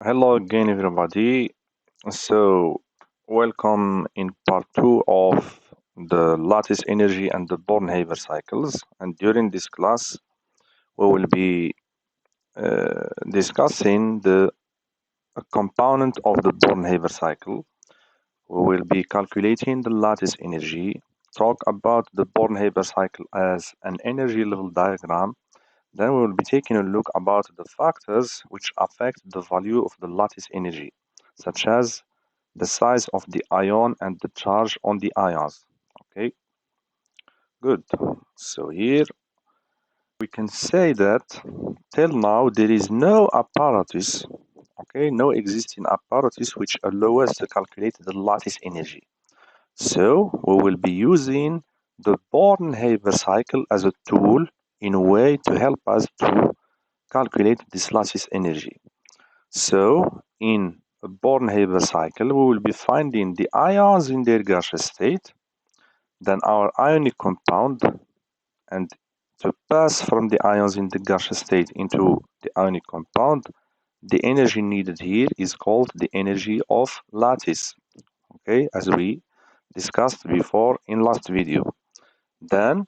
Hello again, everybody. So, welcome in part 2 of the lattice energy and the Born-Haber cycles. And during this class, we will be discussing the component of the Born-Haber cycle. We will be calculating the lattice energy, talk about the Born-Haber cycle as an energy level diagram. Then we will be taking a look about the factors which affect the value of the lattice energy, such as the size of the ion and the charge on the ions. Okay, good. So here we can say that till now there is no apparatus, okay, no existing apparatus which allow us to calculate the lattice energy. So we will be using the Born-Haber cycle as a tool in a way to help us to calculate this lattice energy. So in a Born-Haber cycle, we will be finding the ions in their gaseous state, then our ionic compound, and to pass from the ions in the gaseous state into the ionic compound, the energy needed here is called the energy of lattice, okay, as we discussed before in last video. Then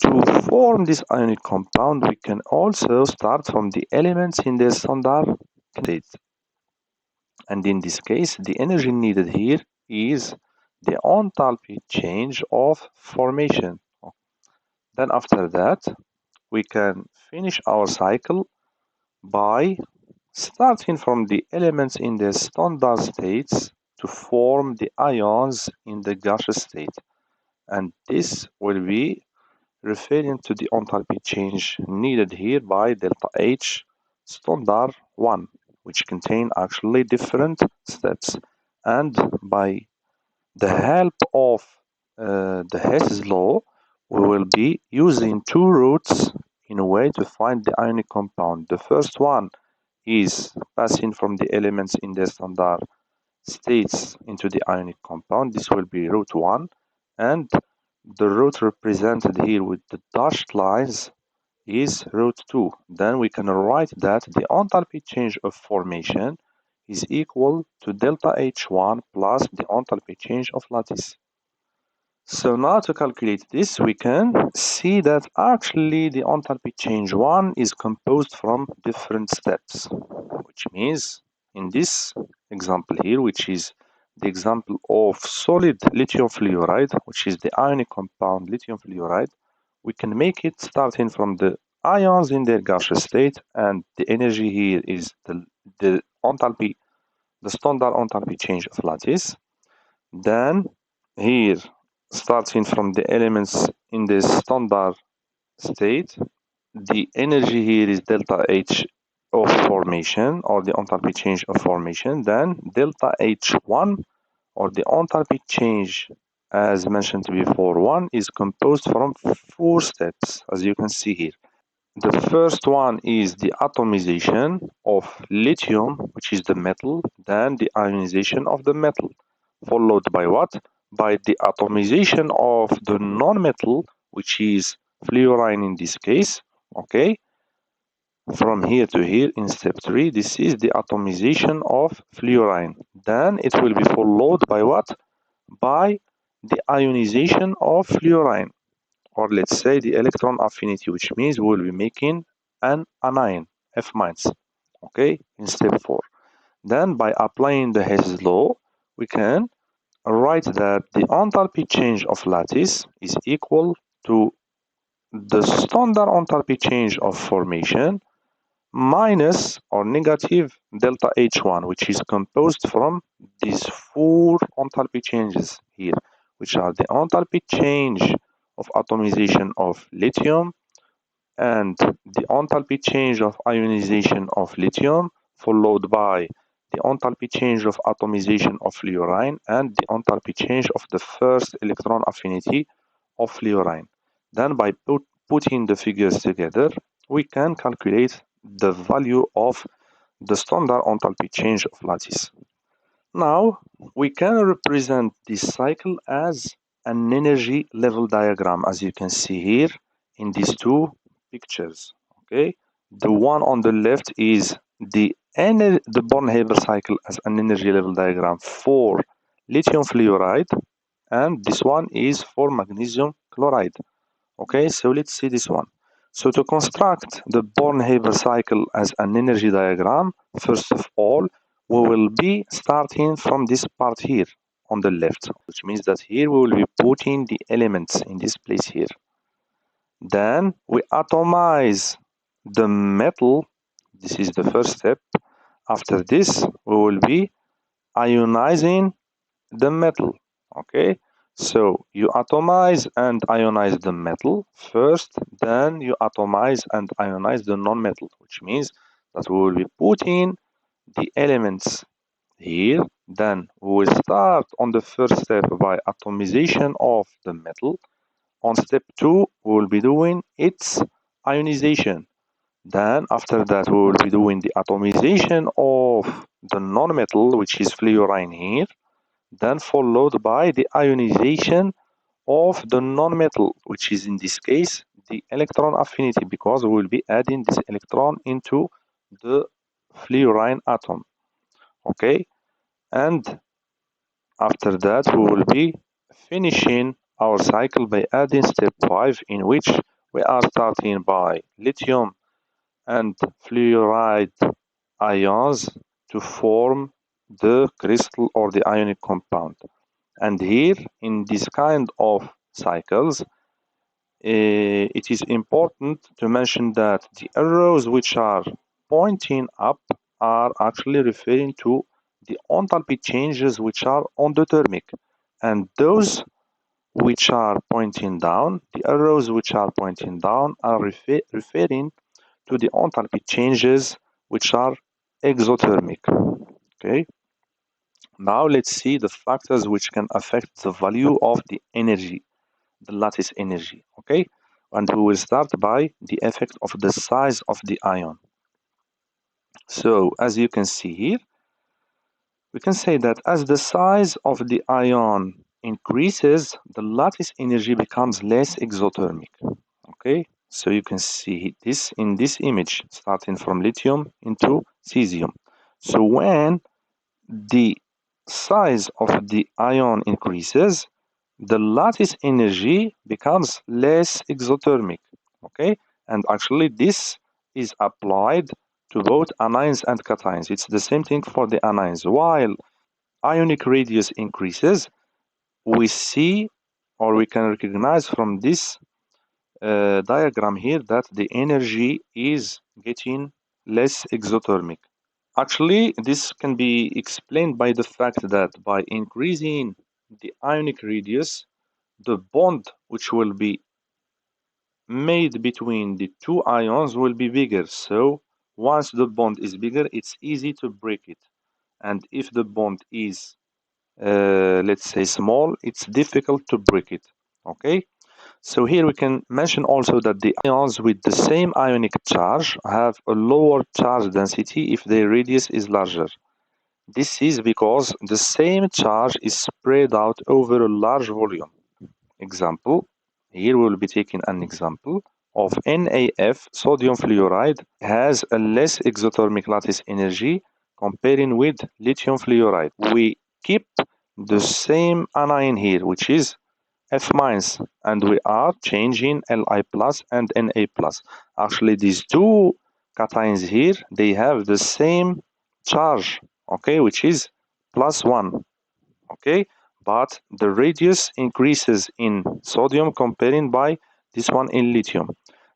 to form this ionic compound, we can also start from the elements in their standard state. And in this case, the energy needed here is the enthalpy change of formation. Then after that, we can finish our cycle by starting from the elements in the standard states to form the ions in the gaseous state. And this will be referring to the enthalpy change needed here by delta H standard 1, which contain actually different steps. And by the help of the Hess's law, we will be using two routes in a way to find the ionic compound. The first one is passing from the elements in the standard states into the ionic compound. This will be route 1, and the route represented here with the dashed lines is route 2. Then we can write that the enthalpy change of formation is equal to delta H1 plus the enthalpy change of lattice. So now to calculate this, we can see that actually the enthalpy change 1 is composed from different steps, which means in this example here, which is the example of solid lithium fluoride, which is the ionic compound lithium fluoride, we can make it starting from the ions in their gaseous state, and the energy here is the enthalpy, the standard enthalpy change of lattice. Then here, starting from the elements in the standard state, the energy here is delta H of formation, or the enthalpy change of formation. Then delta H1, or the enthalpy change, as mentioned before, 1 is composed from 4 steps, as you can see here. The first one is the atomization of lithium, which is the metal, then the ionization of the metal, followed by what? By the atomization of the non-metal, which is fluorine in this case, okay? From here to here in step 3, this is the atomization of fluorine. Then it will be followed by what? By the ionization of fluorine, or let's say the electron affinity, which means we'll be making an anion, F minus, okay, in step 4. Then by applying the Hess's law, we can write that the enthalpy change of lattice is equal to the standard enthalpy change of formation minus or negative delta H1, which is composed from these 4 enthalpy changes here, which are the enthalpy change of atomization of lithium and the enthalpy change of ionization of lithium, followed by the enthalpy change of atomization of fluorine and the enthalpy change of the first electron affinity of fluorine. Then by putting the figures together, we can calculate the value of the standard enthalpy change of lattice. Now, we can represent this cycle as an energy level diagram, as you can see here in these two pictures. Okay, the one on the left is the the Born-Haber cycle as an energy level diagram for lithium fluoride, and this one is for magnesium chloride. Okay, so let's see this one. So to construct the Born-Haber cycle as an energy diagram, first of all, we will be starting from this part here on the left, which means that here we will be putting the elements in this place here. Then we atomize the metal. This is the first step. After this, we will be ionizing the metal. Okay, so you atomize and ionize the metal first, then you atomize and ionize the non-metal, which means that we will be putting the elements here. Then we will start on the first step by atomization of the metal. On step 2, we will be doing its ionization. Then after that, we will be doing the atomization of the non-metal, which is fluorine here. Then followed by the ionization of the non-metal, which is in this case the electron affinity, because we will be adding this electron into the fluorine atom. Okay, and after that we will be finishing our cycle by adding step 5, in which we are starting by lithium and fluoride ions to form the crystal or the ionic compound. And here in this kind of cycles, it is important to mention that the arrows which are pointing up are actually referring to the enthalpy changes which are endothermic, and those which are pointing down, the arrows which are pointing down, are referring to the enthalpy changes which are exothermic. Okay, now let's see the factors which can affect the value of the energy, the lattice energy. Okay, and we will start by the effect of the size of the ion. So as you can see here, we can say that as the size of the ion increases, the lattice energy becomes less exothermic. Okay, so you can see this in this image, starting from lithium into cesium. So when the size of the ion increases, the lattice energy becomes less exothermic. Okay, and actually this is applied to both anions and cations. It's the same thing for the anions. While ionic radius increases, we see, or we can recognize from this diagram here, that the energy is getting less exothermic. Actually, this can be explained by the fact that by increasing the ionic radius, the bond which will be made between the two ions will be bigger. So once the bond is bigger, it's easy to break it. And if the bond is, let's say, small, it's difficult to break it. Okay, so here we can mention also that the ions with the same ionic charge have a lower charge density if their radius is larger. This is because the same charge is spread out over a large volume. Example, here we will be taking an example of NaF, sodium fluoride, has a less exothermic lattice energy comparing with lithium fluoride. We keep the same anion here, which is F minus, and we are changing Li plus and Na plus. Actually, these two cations here, they have the same charge, okay, which is +1, okay, but the radius increases in sodium comparing by this one in lithium.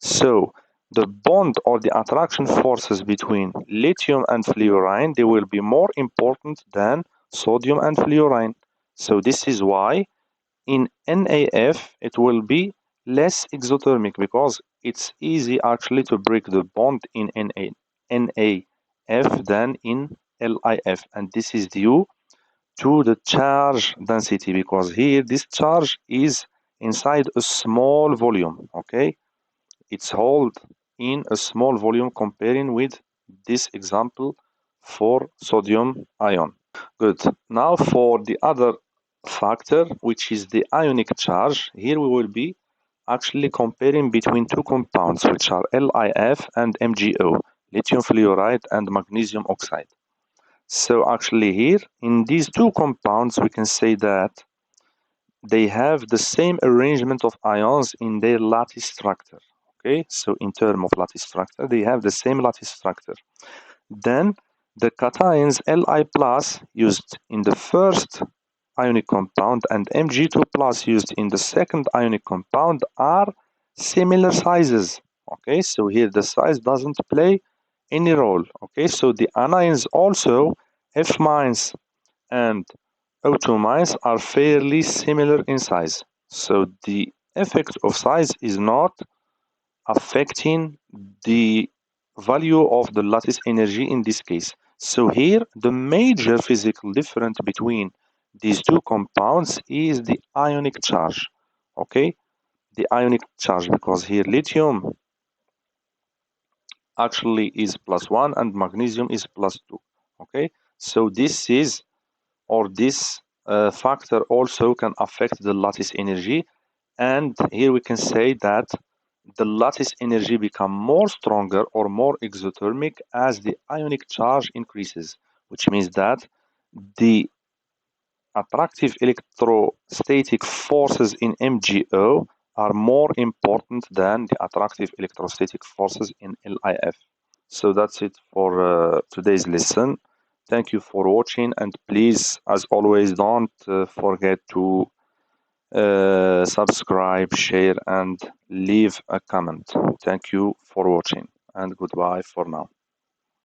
So the bond or the attraction forces between lithium and fluorine, they will be more important than sodium and fluorine. So this is why in NaF it will be less exothermic, because it's easy actually to break the bond in NaF than in LiF, and this is due to the charge density, because here this charge is inside a small volume. Okay, it's held in a small volume comparing with this example for sodium ion. Good. Now for the other factor, which is the ionic charge, here we will be actually comparing between two compounds, which are LiF and MgO. lithium fluoride and magnesium oxide. So actually here, in these two compounds, we can say that they have the same arrangement of ions in their lattice structure. Okay, so in terms of lattice structure, they have the same lattice structure. Then the cations Li plus used in the first ionic compound and Mg2 plus used in the second ionic compound are similar sizes. Okay, so here the size doesn't play any role. Okay, so the anions also F minus and O2 minus are fairly similar in size. So the effect of size is not affecting the value of the lattice energy in this case. So here the major physical difference between these two compounds is the ionic charge. Okay, the ionic charge, because here lithium actually is +1 and magnesium is +2. Okay, so this is, or this factor also can affect the lattice energy, and here we can say that the lattice energy become more stronger or more exothermic as the ionic charge increases, which means that the attractive electrostatic forces in MgO are more important than the attractive electrostatic forces in LiF. So that's it for today's lesson. Thank you for watching, and please, as always, don't forget to subscribe, share, and leave a comment. Thank you for watching, and goodbye for now.